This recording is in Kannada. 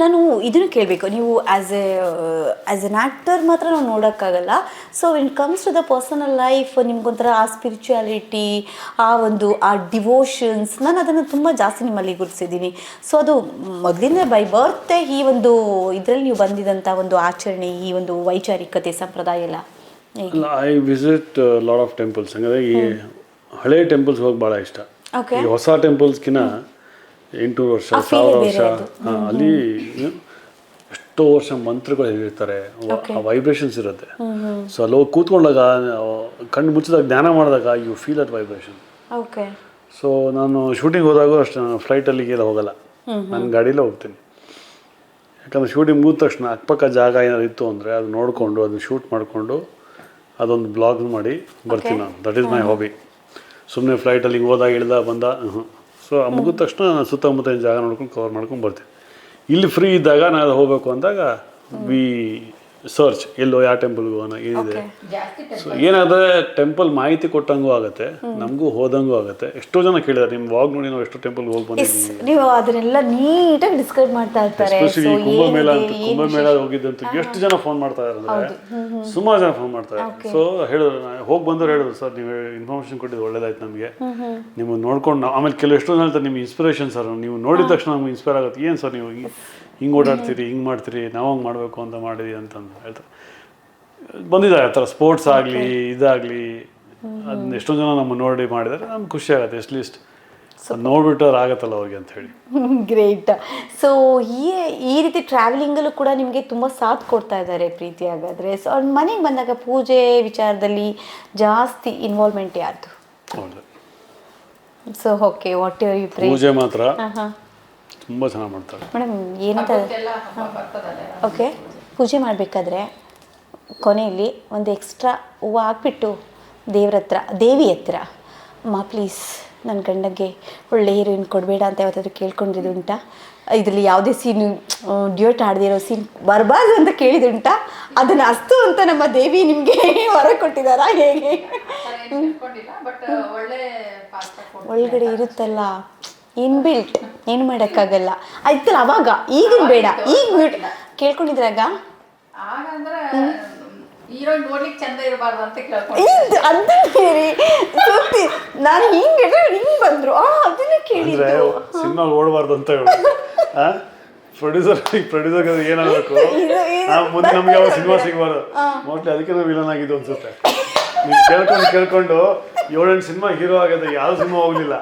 ನಾನು ಇದನ್ನು ಕೇಳಬೇಕು, ನೀವು ಆ್ಯಸ್ ಎನ್ ಆ್ಯಕ್ಟರ್ ಮಾತ್ರ ನಾವು ನೋಡೋಕ್ಕಾಗಲ್ಲ. So when comes to the personal life ನಿಮ್ಗೊಂಥರ ಆ ಸ್ಪಿರಿಚುಯಾಲಿಟಿ, ಆ ಡಿವೋಷನ್ಸ್, ನಾನು ಅದನ್ನು ತುಂಬ ಜಾಸ್ತಿ ನಿಮ್ಮಲ್ಲಿ ಗುರುತಿಸಿದ್ದೀನಿ. ಸೊ ಅದು ಮೊದಲಿಂದ ಬೈ ಬರ್ತೆ ಈ ಒಂದು ಇದರಲ್ಲಿ ನೀವು ಬಂದಿದ್ದಂಥ ಒಂದು ಆಚರಣೆ, ಈ ಒಂದು ವೈಚಾರಿಕತೆ ಸಂಪ್ರದಾಯ ಎಲ್ಲ? I visit lot of temples. ಹಂಗಾದ್ರೆ ಈ ಹಳೆ ಟೆಂಪಲ್ಸ್ ಹೋಗಿ ಭಾಳ ಇಷ್ಟ. ಈ ಹೊಸ ಟೆಂಪಲ್ಸ್ಗಿನ 800 ವರ್ಷ 1000 ವರ್ಷ ಅಲ್ಲಿ ಎಷ್ಟೋ ವರ್ಷ ಮಂತ್ರಗಳು ಹೇಳಿರ್ತಾರೆ, ಆ ವೈಬ್ರೇಷನ್ಸ್ ಇರುತ್ತೆ. ಸೊ ಅಲ್ಲಿ ಹೋಗಿ ಕೂತ್ಕೊಂಡಾಗ ಕಣ್ಣು ಮುಚ್ಚಿದಾಗ ಧ್ಯಾನ ಮಾಡಿದಾಗ you feel that vibration. So ನಾನು ಶೂಟಿಂಗ್ ಹೋದಾಗೂ ಅಷ್ಟೇ, ನಾನು ಫ್ಲೈಟಲ್ಲಿಗೆಲ್ಲ ಹೋಗಲ್ಲ, ನಾನು ಗಾಡಿಯಲ್ಲೇ ಹೋಗ್ತೀನಿ. ಯಾಕಂದರೆ ಶೂಟಿಂಗ್ ಮುಗಿದ ತಕ್ಷಣ ಅಕ್ಕಪಕ್ಕ ಜಾಗ ಏನಾದ್ರು ಇತ್ತು ಅಂದರೆ ಅದು ನೋಡಿಕೊಂಡು ಅದನ್ನ ಶೂಟ್ ಮಾಡಿಕೊಂಡು ಅದೊಂದು ಬ್ಲಾಗ್ ಮಾಡಿ ಬರ್ತೀನಿ ನಾನು. That is my hobby. ಸುಮ್ಮನೆ ಫ್ಲೈಟಲ್ಲಿ ಹಿಂಗೆ ಹೋದಾಗ ಇಳ್ದ ಬಂದ ಸೊ ಮುಗಿದ ತಕ್ಷಣ ನಾನು ಸುತ್ತಮುತ್ತ ಜಾಗ ನೋಡ್ಕೊಂಡು ಕವರ್ ಮಾಡ್ಕೊಂಡು ಬರ್ತೀನಿ. ಇಲ್ಲಿ ಫ್ರೀ ಇದ್ದಾಗ ನಾನು ಹೋಗಬೇಕು ಅಂದಾಗ ವಿ ಸರ್ಚ್ ಎಲ್ಲೋ ಯಾವ ಟೆಂಪಲ್ಗೆ ಹೋಗೋಣ ಏನಿದೆ. ಸೊ ಏನಾದರೆ ಟೆಂಪಲ್ ಮಾಹಿತಿ ಕೊಟ್ಟಂಗೂ ಆಗುತ್ತೆ, ನಮಗೂ ಹೋದಂಗೂ ಆಗುತ್ತೆ. ಎಷ್ಟೋ ಜನ ಕೇಳಿದಾರೆ ನಿಮ್ಮ ವಾಗ್ ನೋಡಿ ನಾವು ಎಷ್ಟು ಟೆಂಪಲ್ಗೆ ಹೋಗಿ ಬಂದಿದ್ದೀವಿ. ನೀವು ಅದನ್ನೆಲ್ಲ ನೀಟಾಗಿ ಡಿಸ್ಕ್ರೈಬ್ ಮಾಡ್ತಾ ಇರ್ತಾರೆ. ಎಸ್ಪೆಷಲಿ ಕುಂಭಮೇಳ ಹೋಗಿದ್ದಂತ ಎಷ್ಟು ಜನ ಫೋನ್ ಮಾಡ್ತಾ ಇದ್ದಾರೆ ಅಂದರೆ ಸುಮಾರು ಜನ ಫೋನ್ ಮಾಡ್ತಾರೆ. ಸೊ ಹೇಳಿದ್ರು, ಹೋಗಿ ಬಂದವ್ರು ಹೇಳಿದ್ರು, ಸರ್ ನೀವು ಇನ್ಫಾರ್ಮೇಷನ್ ಕೊಟ್ಟಿದ್ದು ಒಳ್ಳೇದಾಯ್ತು ನಮಗೆ, ನಿಮ್ಮನ್ನು ನೋಡ್ಕೊಂಡು ನಾವು ಆಮೇಲೆ ಕೆಲವು ಎಷ್ಟೋ ಜನ ಹೇಳ್ತಾರೆ ನಿಮ್ಮ ಇನ್ಸ್ಪಿರೇಷನ್ ಸರ್, ನೀವು ನೋಡಿದ ತಕ್ಷಣ ನಮ್ಗೆ ಇನ್ಸ್ಪೈರ್ ಆಗುತ್ತೆ. ಏನು ಸರ್ ನೀವು ಹಿಂಗೆ ಓಡಾಡ್ತೀರಿ, ಹಿಂಗೆ ಮಾಡ್ತೀರಿ, ನಾವು ಹಂಗೆ ಮಾಡಬೇಕು ಅಂತ ಮಾಡಿದ್ವಿ ಅಂತಂದು ಹೇಳ್ತಾರೆ. ಬಂದಿದ್ದಾರೆ ಆ ಥರ ಸ್ಪೋರ್ಟ್ಸ್ ಆಗಲಿ ಇದಾಗಲಿ, ಅದನ್ನ ಎಷ್ಟೋ ಜನ ನಮ್ಮ ನೋಡಿ ಮಾಡಿದರೆ ನಮ್ಗೆ ಖುಷಿ ಆಗುತ್ತೆ. ಅಟ್ಲೀಸ್ಟ್ ನೋಡ್ಬಿಟ್ಟು ಆಗತ್ತಲ್ಲ ಅವ್ರಿಗೆ ಅಂತ ಹೇಳಿ. ಗ್ರೇಟ್. ಸೊ ಈ ರೀತಿ ಟ್ರಾವೆಲಿಂಗಲ್ಲೂ ಕೂಡ ನಿಮಗೆ ತುಂಬ ಸಾಥ್ ಕೊಡ್ತಾ ಇದ್ದಾರೆ ಪ್ರೀತಿ. ಹಾಗಾದರೆ ಸೊ ಅವ್ರ ಮನೆಗೆ ಬಂದಾಗ ಪೂಜೆ ವಿಚಾರದಲ್ಲಿ ಜಾಸ್ತಿ ಇನ್ವಾಲ್ವ್ಮೆಂಟ್ ಯಾರ್ದು? ಹೌದು. So okay, what you pray? ಪೂಜೆ ಮಾತ್ರ ತುಂಬ ಚೆನ್ನಾಗಿ ಮಾಡ್ತಾರೆ ಮೇಡಮ್. ಏನಂತ ಓಕೆ, ಪೂಜೆ ಮಾಡಬೇಕಾದ್ರೆ ಕೊನೆಯಲ್ಲಿ ಒಂದು ಎಕ್ಸ್ಟ್ರಾ ಹೂವು ಹಾಕ್ಬಿಟ್ಟು ದೇವಿ ಹತ್ರ ಅಮ್ಮ ಪ್ಲೀಸ್ ನನ್ನ ಗಂಡಗೆ ಒಳ್ಳೆ ಹೀರೋಯಿನ್ ಕೊಡಬೇಡ ಅಂತ ಯಾವತ್ತಾದ್ರೂ ಕೇಳ್ಕೊಂಡಿದ್ದು ಉಂಟಾ? ಇದರಲ್ಲಿ ಯಾವುದೇ ಸೀನು ಡ್ಯೂಯೆಟ್ ಆಡದಿರೋ ಸೀನ್ ಬರಬಾರ್ದು ಅಂತ ಕೇಳಿದುಂಟಾ? ಅದನ್ನು ಅಸ್ತು ಅಂತ ನಮ್ಮ ದೇವಿ ನಿಮಗೆ ಹೊರ ಕೊಟ್ಟಿದ್ದಾರಾ ಹೇಗೆ? ಒಳಗಡೆ ಇರುತ್ತಲ್ಲ ಇನ್ಬಿಲ್ಟ್, ಏನು ಮಾಡೋಕ್ಕಾಗಲ್ಲ. ಆಯ್ತಲ್ಲ ಅವಾಗ, ಈಗಿನ ಬೇಡ, ಈಗ ಕೇಳ್ಕೊಂಡಿದ್ರಾಗ ನಾನು ಹಿಂಗೆ ಬಂದ್ರು ಅದನ್ನ ಕೇಳಿದ್ರು. ಸಿನಿಮಾ ಓಡಬಾರ್ದು ಅಂತ ಹೇಳಿ ಪ್ರೊಡ್ಯೂಸರ್ ಏನಾಗಬೇಕು ಮುಂದೆ ನಮ್ಗೆ ಯಾವ ಸಿನಿಮಾ ಸಿಗಬಾರ್ದು. ಮೋಸ್ಟ್ಲಿ ಅದಕ್ಕೆ ನಾವು ವಿಲನ್ ಆಗಿದ್ದು ಅನ್ಸುತ್ತೆ. ನೀವು ಕೇಳ್ಕೊಂಡು 7-8 ಸಿನಿಮಾ ಹೀರೋ ಆಗಿದೆ, ಯಾವ ಸಿನಿಮಾ ಹೋಗ್ಲಿಲ್ಲ.